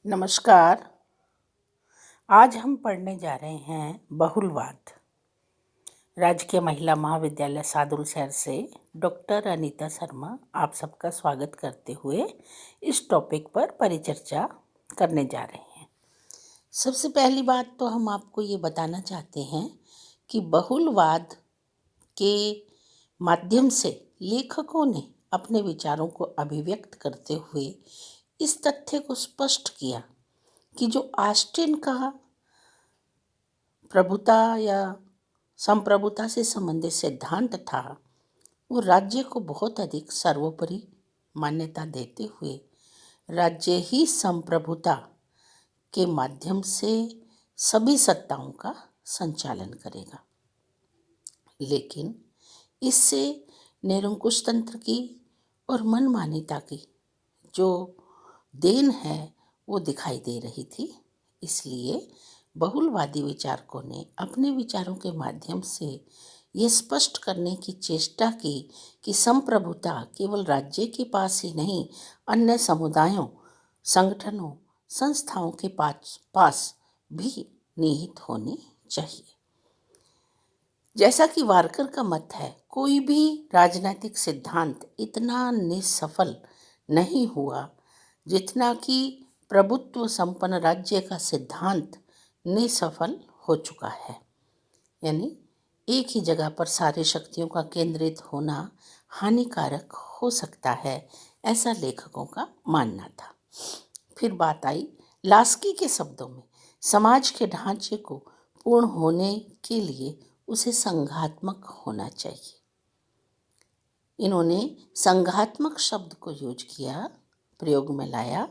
नमस्कार। आज हम पढ़ने जा रहे हैं बहुलवाद। राजकीय महिला महाविद्यालय सादुल शहर से डॉक्टर अनीता शर्मा आप सबका स्वागत करते हुए इस टॉपिक पर परिचर्चा करने जा रहे हैं। सबसे पहली बात तो हम आपको ये बताना चाहते हैं कि बहुलवाद के माध्यम से लेखकों ने अपने विचारों को अभिव्यक्त करते हुए इस तथ्य को स्पष्ट किया कि जो ऑस्टिन का प्रभुता या संप्रभुता से संबंधित सिद्धांत था, वो राज्य को बहुत अधिक सर्वोपरि मान्यता देते हुए राज्य ही संप्रभुता के माध्यम से सभी सत्ताओं का संचालन करेगा। लेकिन इससे निरंकुश तंत्र की और मनमानिता की जो देन है वो दिखाई दे रही थी। इसलिए बहुलवादी विचारकों ने अपने विचारों के माध्यम से ये स्पष्ट करने की चेष्टा की कि संप्रभुता केवल राज्य के पास ही नहीं, अन्य समुदायों, संगठनों, संस्थाओं के पास भी निहित होनी चाहिए। जैसा कि वारकर का मत है, कोई भी राजनीतिक सिद्धांत इतना निसफल नहीं हुआ जितना कि प्रभुत्व संपन्न राज्य का सिद्धांत निसफल हो चुका है। यानी एक ही जगह पर सारी शक्तियों का केंद्रित होना हानिकारक हो सकता है, ऐसा लेखकों का मानना था। फिर बात आई लास्की के शब्दों में, समाज के ढांचे को पूर्ण होने के लिए उसे संघात्मक होना चाहिए। इन्होंने संघात्मक शब्द को यूज किया, प्रयोग में लाया।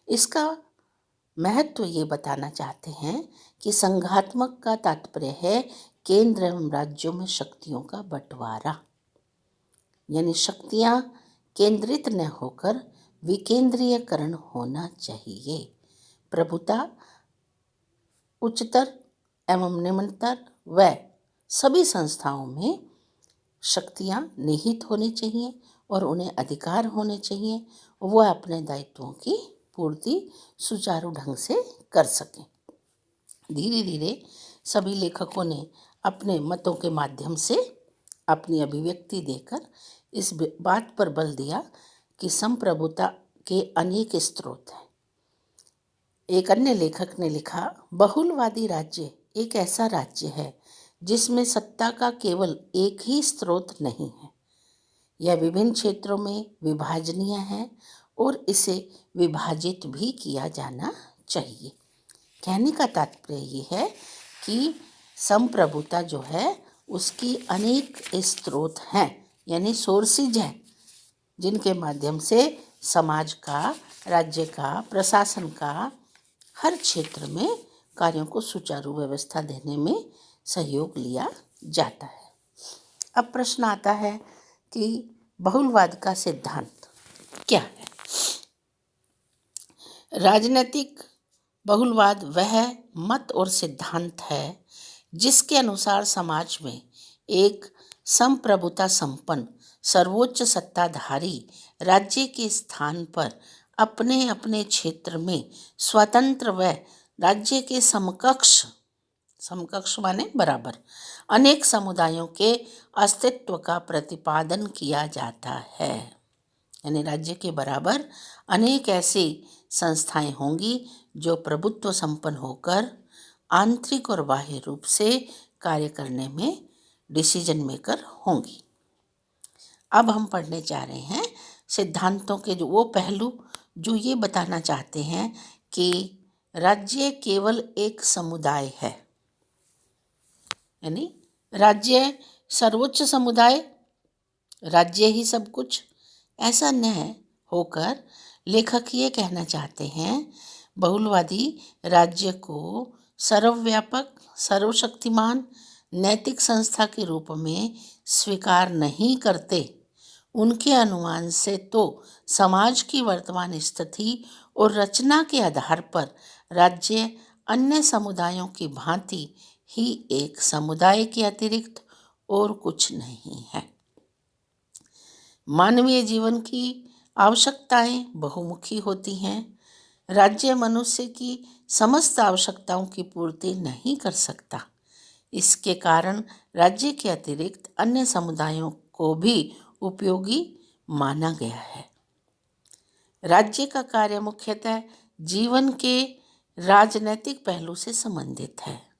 इसका महत्व ये बताना चाहते हैं कि संघात्मक का तात्पर्य है केंद्र एवं राज्यों में शक्तियों का बंटवारा, यानी शक्तियां केंद्रित न होकर विकेंद्रीयकरण होना चाहिए। प्रभुता उच्चतर एवं निम्नतर व सभी संस्थाओं में शक्तियां निहित होनी चाहिए और उन्हें अधिकार होने चाहिए, वह अपने दायित्वों की पूर्ति सुचारू ढंग से कर सकें। धीरे धीरे सभी लेखकों ने अपने मतों के माध्यम से अपनी अभिव्यक्ति देकर इस बात पर बल दिया कि संप्रभुता के अनेक स्रोत हैं। एक अन्य लेखक ने लिखा, बहुलवादी राज्य एक ऐसा राज्य है जिसमें सत्ता का केवल एक ही स्रोत नहीं है। यह विभिन्न क्षेत्रों में विभाजनीय है और इसे विभाजित भी किया जाना चाहिए। कहने का तात्पर्य ये है कि संप्रभुता जो है उसकी अनेक स्रोत हैं, यानी सोर्सेज हैं, जिनके माध्यम से समाज का, राज्य का, प्रशासन का हर क्षेत्र में कार्यों को सुचारू व्यवस्था देने में सहयोग लिया जाता है। अब प्रश्न आता है कि बहुलवाद का सिद्धांत क्या है। राजनीतिक बहुलवाद वह मत और सिद्धांत है जिसके अनुसार समाज में एक संप्रभुता संपन्न सर्वोच्च सत्ताधारी राज्य के स्थान पर अपने अपने क्षेत्र में स्वतंत्र व राज्य के समकक्ष माने बराबर अनेक समुदायों के अस्तित्व का प्रतिपादन किया जाता है। यानी राज्य के बराबर अनेक ऐसी संस्थाएं होंगी जो प्रभुत्व संपन्न होकर आंतरिक और बाह्य रूप से कार्य करने में डिसीजन मेकर होंगी। अब हम पढ़ने जा रहे हैं सिद्धांतों के जो वो पहलू जो ये बताना चाहते हैं कि राज्य केवल एक समुदाय है, यानी राज्य सर्वोच्च समुदाय, राज्य ही सब कुछ, ऐसा न होकर लेखक ये कहना चाहते हैं बहुलवादी राज्य को सर्वव्यापक, सर्वशक्तिमान नैतिक संस्था के रूप में स्वीकार नहीं करते। उनके अनुमान से तो समाज की वर्तमान स्थिति और रचना के आधार पर राज्य अन्य समुदायों की भांति ही एक समुदाय के अतिरिक्त और कुछ नहीं है। मानवीय जीवन की आवश्यकताएं बहुमुखी होती हैं। राज्य मनुष्य की समस्त आवश्यकताओं की पूर्ति नहीं कर सकता। इसके कारण राज्य के अतिरिक्त अन्य समुदायों को भी उपयोगी माना गया है। राज्य का कार्य मुख्यतः जीवन के राजनैतिक पहलू से संबंधित है।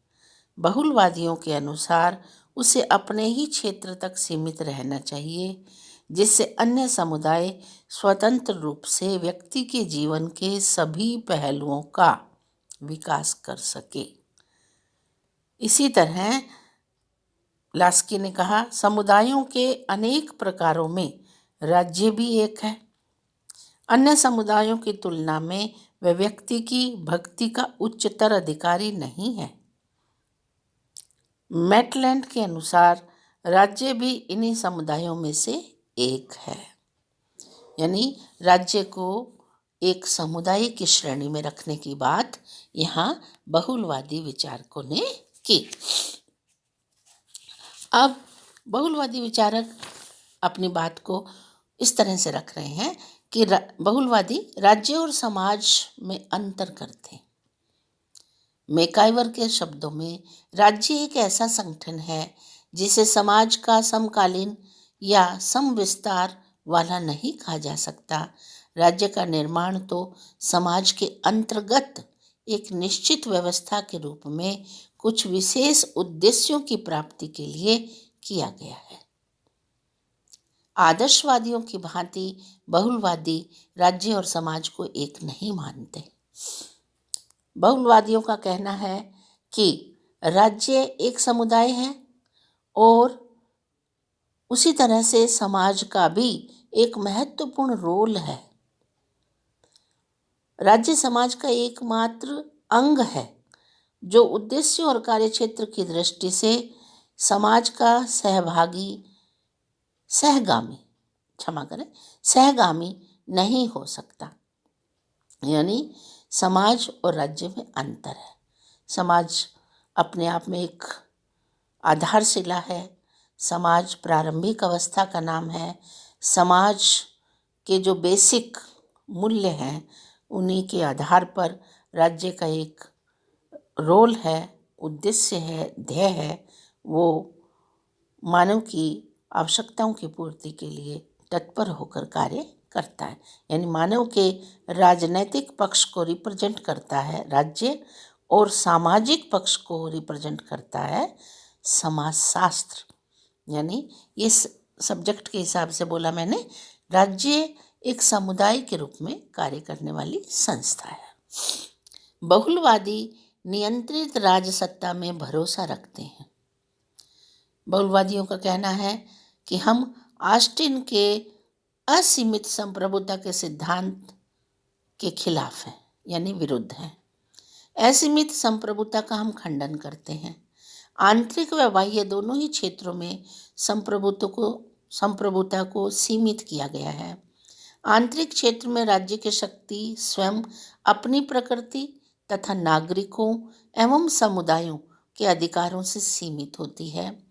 बहुलवादियों के अनुसार उसे अपने ही क्षेत्र तक सीमित रहना चाहिए, जिससे अन्य समुदाय स्वतंत्र रूप से व्यक्ति के जीवन के सभी पहलुओं का विकास कर सके। इसी तरह लास्की ने कहा, समुदायों के अनेक प्रकारों में राज्य भी एक है। अन्य समुदायों की तुलना में वह व्यक्ति की भक्ति का उच्चतर अधिकारी नहीं है। मैटलैंड के अनुसार राज्य भी इन्हीं समुदायों में से एक है। यानी राज्य को एक समुदाय की श्रेणी में रखने की बात यहाँ बहुलवादी विचारकों ने की। अब बहुलवादी विचारक अपनी बात को इस तरह से रख रहे हैं कि बहुलवादी राज्य और समाज में अंतर करते हैं। मैकाइवर के शब्दों में राज्य एक ऐसा संगठन है जिसे समाज का समकालीन या समविस्तार वाला नहीं कहा जा सकता। राज्य का निर्माण तो समाज के अंतर्गत एक निश्चित व्यवस्था के रूप में कुछ विशेष उद्देश्यों की प्राप्ति के लिए किया गया है। आदर्शवादियों की भांति बहुलवादी राज्य और समाज को एक नहीं मानते। बहुलवादियों का कहना है कि राज्य एक समुदाय है और उसी तरह से समाज का भी एक महत्वपूर्ण रोल है। राज्य समाज का एकमात्र अंग है जो उद्देश्य और कार्यक्षेत्र की दृष्टि से समाज का सहगामी नहीं हो सकता। यानी समाज और राज्य में अंतर है। समाज अपने आप में एक आधारशिला है। समाज प्रारंभिक अवस्था का नाम है। समाज के जो बेसिक मूल्य हैं उन्हीं के आधार पर राज्य का एक रोल है, उद्देश्य है, ध्येय है। वो मानव की आवश्यकताओं की पूर्ति के लिए तत्पर होकर कार्य करता है। यानी मानव के राजनैतिक पक्ष को रिप्रेजेंट करता है राज्य और सामाजिक पक्ष को रिप्रेजेंट करता है समाजशास्त्र। यानी ये सब्जेक्ट के हिसाब से बोला मैंने, राज्य एक समुदाय के रूप में कार्य करने वाली संस्था है। बहुलवादी नियंत्रित राजसत्ता में भरोसा रखते हैं। बहुलवादियों का कहना है कि हम ऑस्टिन के असीमित संप्रभुता के सिद्धांत के खिलाफ हैं, यानी विरुद्ध हैं। असीमित संप्रभुता का हम खंडन करते हैं। आंतरिक व बाह्य दोनों ही क्षेत्रों में संप्रभुता को सीमित किया गया है। आंतरिक क्षेत्र में राज्य की शक्ति स्वयं अपनी प्रकृति तथा नागरिकों एवं समुदायों के अधिकारों से सीमित होती है,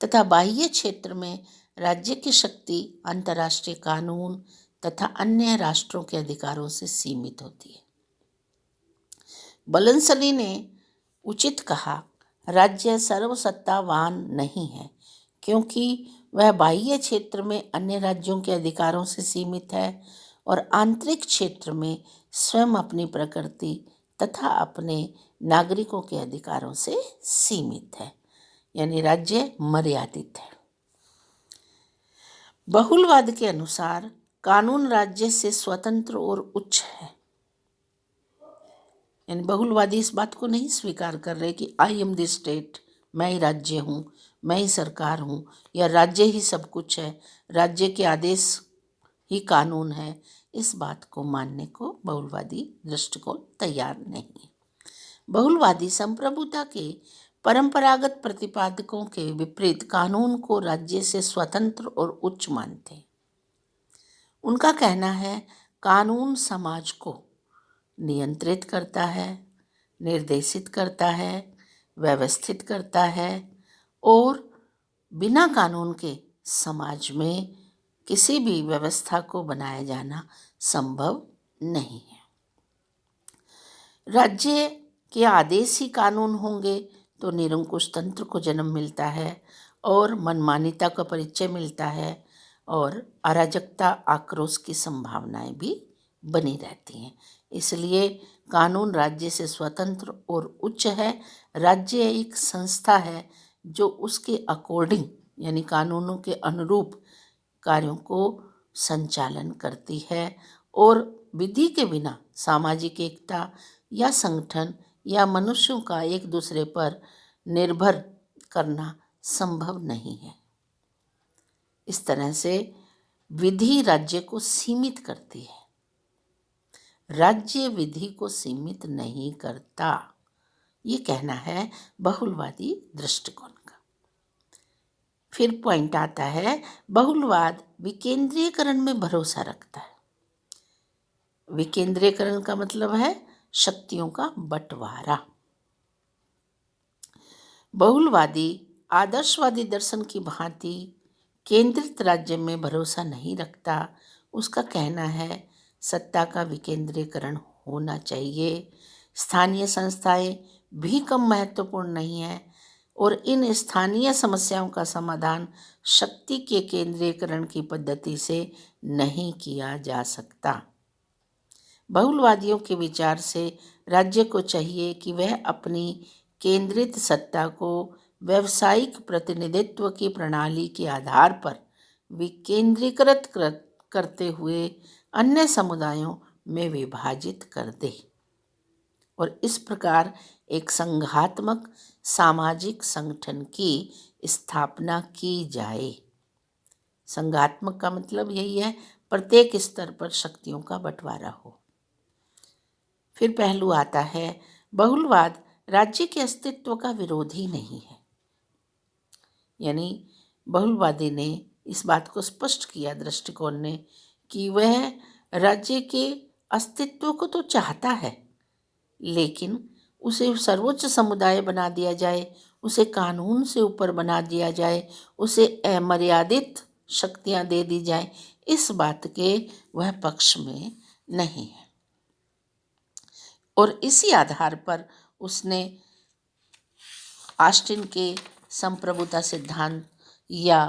तथा बाह्य क्षेत्र में राज्य की शक्ति अंतर्राष्ट्रीय कानून तथा अन्य राष्ट्रों के अधिकारों से सीमित होती है। बलनसली ने उचित कहा, राज्य सर्वसत्तावान नहीं है क्योंकि वह बाह्य क्षेत्र में अन्य राज्यों के अधिकारों से सीमित है और आंतरिक क्षेत्र में स्वयं अपनी प्रकृति तथा अपने नागरिकों के अधिकारों से सीमित है। यानी राज्य मर्यादित है। बहुलवाद के अनुसार कानून राज्य से स्वतंत्र और उच्च है। यानी बहुलवादी इस बात को नहीं स्वीकार कर रहे कि आई एम द स्टेट, मैं ही राज्य हूँ, मैं ही सरकार हूँ, या राज्य ही सब कुछ है, राज्य के आदेश ही कानून है। इस बात को मानने को बहुलवादी दृष्टिकोण तैयार नहीं है। बहुलवादी संप्रभुता के परंपरागत प्रतिपादकों के विपरीत कानून को राज्य से स्वतंत्र और उच्च मानते हैं। उनका कहना है कानून समाज को नियंत्रित करता है, निर्देशित करता है, व्यवस्थित करता है और बिना कानून के समाज में किसी भी व्यवस्था को बनाया जाना संभव नहीं है। राज्य के आदेश ही कानून होंगे तो निरंकुश तंत्र को जन्म मिलता है और मनमानिता का परिचय मिलता है और अराजकता आक्रोश की संभावनाएं भी बनी रहती हैं। इसलिए कानून राज्य से स्वतंत्र और उच्च है। राज्य एक संस्था है जो उसके अकॉर्डिंग यानी कानूनों के अनुरूप कार्यों को संचालन करती है और विधि के बिना सामाजिक एकता या संगठन या मनुष्यों का एक दूसरे पर निर्भर करना संभव नहीं है। इस तरह से विधि राज्य को सीमित करती है, राज्य विधि को सीमित नहीं करता। ये कहना है बहुलवादी दृष्टिकोण का। फिर पॉइंट आता है, बहुलवाद विकेंद्रीयकरण में भरोसा रखता है। विकेंद्रीयकरण का मतलब है शक्तियों का बंटवारा। बहुलवादी आदर्शवादी दर्शन की भांति केंद्रित राज्य में भरोसा नहीं रखता। उसका कहना है सत्ता का विकेंद्रीकरण होना चाहिए, स्थानीय संस्थाएं भी कम महत्वपूर्ण नहीं है और इन स्थानीय समस्याओं का समाधान शक्ति के केंद्रीकरण की पद्धति से नहीं किया जा सकता। बहुलवादियों के विचार से राज्य को चाहिए कि वह अपनी केंद्रित सत्ता को व्यावसायिक प्रतिनिधित्व की प्रणाली के आधार पर विकेंद्रीकृत करते हुए अन्य समुदायों में विभाजित कर दे और इस प्रकार एक संघात्मक सामाजिक संगठन की स्थापना की जाए। संघात्मक का मतलब यही है प्रत्येक स्तर पर शक्तियों का बंटवारा हो। फिर पहलू आता है, बहुलवाद राज्य के अस्तित्व का विरोधी नहीं है। यानी बहुलवादी ने इस बात को स्पष्ट किया दृष्टिकोण ने कि वह राज्य के अस्तित्व को तो चाहता है, लेकिन उसे सर्वोच्च समुदाय बना दिया जाए, उसे कानून से ऊपर बना दिया जाए, उसे अमर्यादित शक्तियां दे दी जाए, इस बात के वह पक्ष में नहीं है। और इसी आधार पर उसने ऑस्टिन के संप्रभुता सिद्धांत या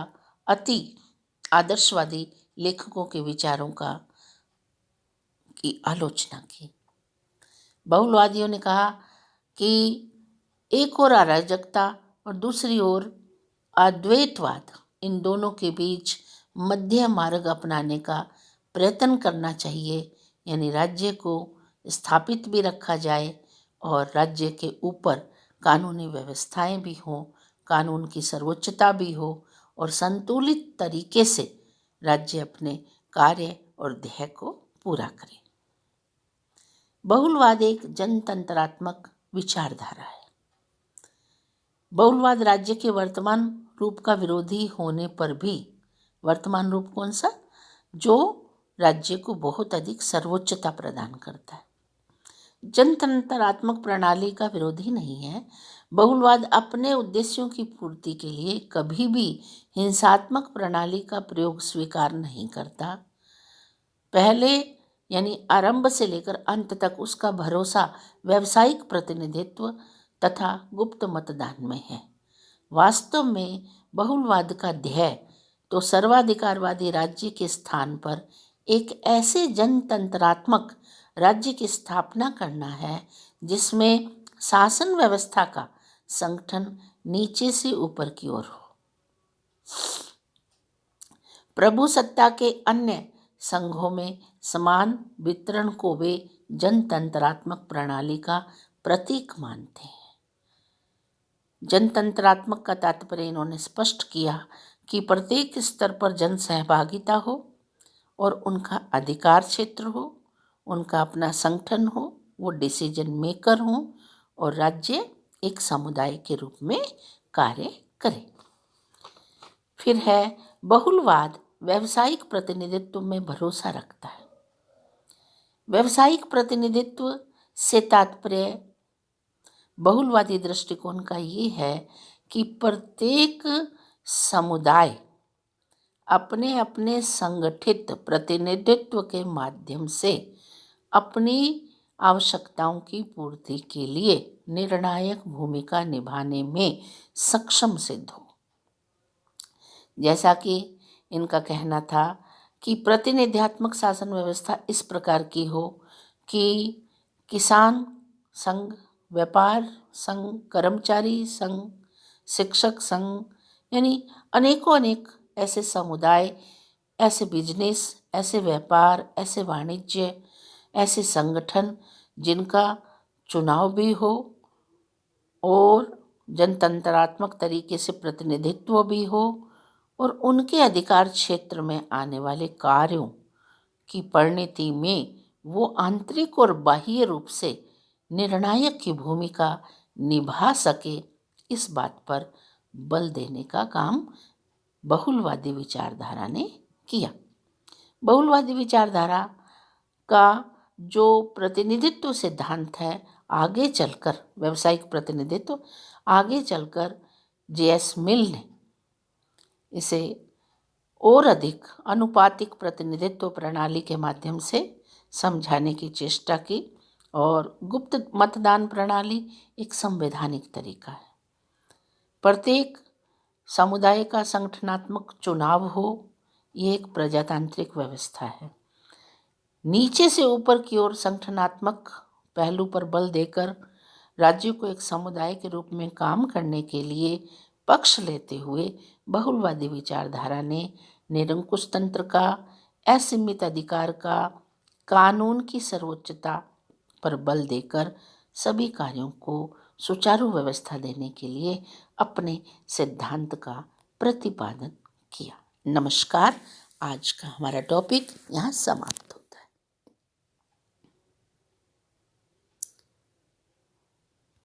अति आदर्शवादी लेखकों के विचारों की आलोचना की। बहुलवादियों ने कहा कि एक ओर अराजकता और दूसरी ओर अद्वैतवाद, इन दोनों के बीच मध्य मार्ग अपनाने का प्रयत्न करना चाहिए। यानी राज्य को स्थापित भी रखा जाए और राज्य के ऊपर कानूनी व्यवस्थाएं भी हों, कानून की सर्वोच्चता भी हो और संतुलित तरीके से राज्य अपने कार्य और ध्येय को पूरा करे। बहुलवाद एक जनतंत्रात्मक विचारधारा है। बहुलवाद राज्य के वर्तमान रूप का विरोधी होने पर भी, वर्तमान रूप कौन सा? जो राज्य को बहुत अधिक सर्वोच्चता प्रदान करता है, जनतंत्रात्मक प्रणाली का विरोधी नहीं है। बहुलवाद अपने उद्देश्यों की पूर्ति के लिए कभी भी हिंसात्मक प्रणाली का प्रयोग स्वीकार नहीं करता। पहले यानी आरंभ से लेकर अंत तक उसका भरोसा व्यावसायिक प्रतिनिधित्व तथा गुप्त मतदान में है। वास्तव में बहुलवाद का ध्येय तो सर्वाधिकारवादी राज्य के स्थान पर एक ऐसे जनतंत्रात्मक राज्य की स्थापना करना है जिसमें शासन व्यवस्था का संगठन नीचे से ऊपर की ओर हो। प्रभु सत्ता के अन्य संघों में समान वितरण को वे जनतंत्रात्मक प्रणाली का प्रतीक मानते हैं। जनतंत्रात्मक का तात्पर्य इन्होंने स्पष्ट किया कि प्रत्येक स्तर पर जन सहभागिता हो और उनका अधिकार क्षेत्र हो, उनका अपना संगठन हो, वो डिसीजन मेकर हो और राज्य एक समुदाय के रूप में कार्य करे। फिर है बहुलवाद व्यावसायिक प्रतिनिधित्व में भरोसा रखता है। व्यावसायिक प्रतिनिधित्व से तात्पर्य बहुलवादी दृष्टिकोण का ये है कि प्रत्येक समुदाय अपने अपने संगठित प्रतिनिधित्व के माध्यम से अपनी आवश्यकताओं की पूर्ति के लिए निर्णायक भूमिका निभाने में सक्षम सिद्ध हो। जैसा कि इनका कहना था कि प्रतिनिध्यात्मक शासन व्यवस्था इस प्रकार की हो कि किसान संघ, व्यापार संघ, कर्मचारी संघ, शिक्षक संघ, यानी अनेक ऐसे समुदाय, ऐसे बिजनेस, ऐसे व्यापार, ऐसे वाणिज्य, ऐसे संगठन जिनका चुनाव भी हो और जनतंत्रात्मक तरीके से प्रतिनिधित्व भी हो और उनके अधिकार क्षेत्र में आने वाले कार्यों की परिणति में वो आंतरिक और बाह्य रूप से निर्णायक की भूमिका निभा सके, इस बात पर बल देने का काम बहुलवादी विचारधारा ने किया। बहुलवादी विचारधारा का जो प्रतिनिधित्व सिद्धांत है, आगे चलकर व्यावसायिक प्रतिनिधित्व, आगे चलकर जे.एस. मिल ने इसे और अधिक अनुपातिक प्रतिनिधित्व प्रणाली के माध्यम से समझाने की चेष्टा की और गुप्त मतदान प्रणाली एक संवैधानिक तरीका है। प्रत्येक समुदाय का संगठनात्मक चुनाव हो, ये एक प्रजातांत्रिक व्यवस्था है। नीचे से ऊपर की ओर संगठनात्मक पहलू पर बल देकर राज्य को एक समुदाय के रूप में काम करने के लिए पक्ष लेते हुए बहुलवादी विचारधारा ने निरंकुश तंत्र का, असीमित अधिकार का, कानून की सर्वोच्चता पर बल देकर सभी कार्यों को सुचारू व्यवस्था देने के लिए अपने सिद्धांत का प्रतिपादन किया। नमस्कार, आज का हमारा टॉपिक यहाँ समाप्त।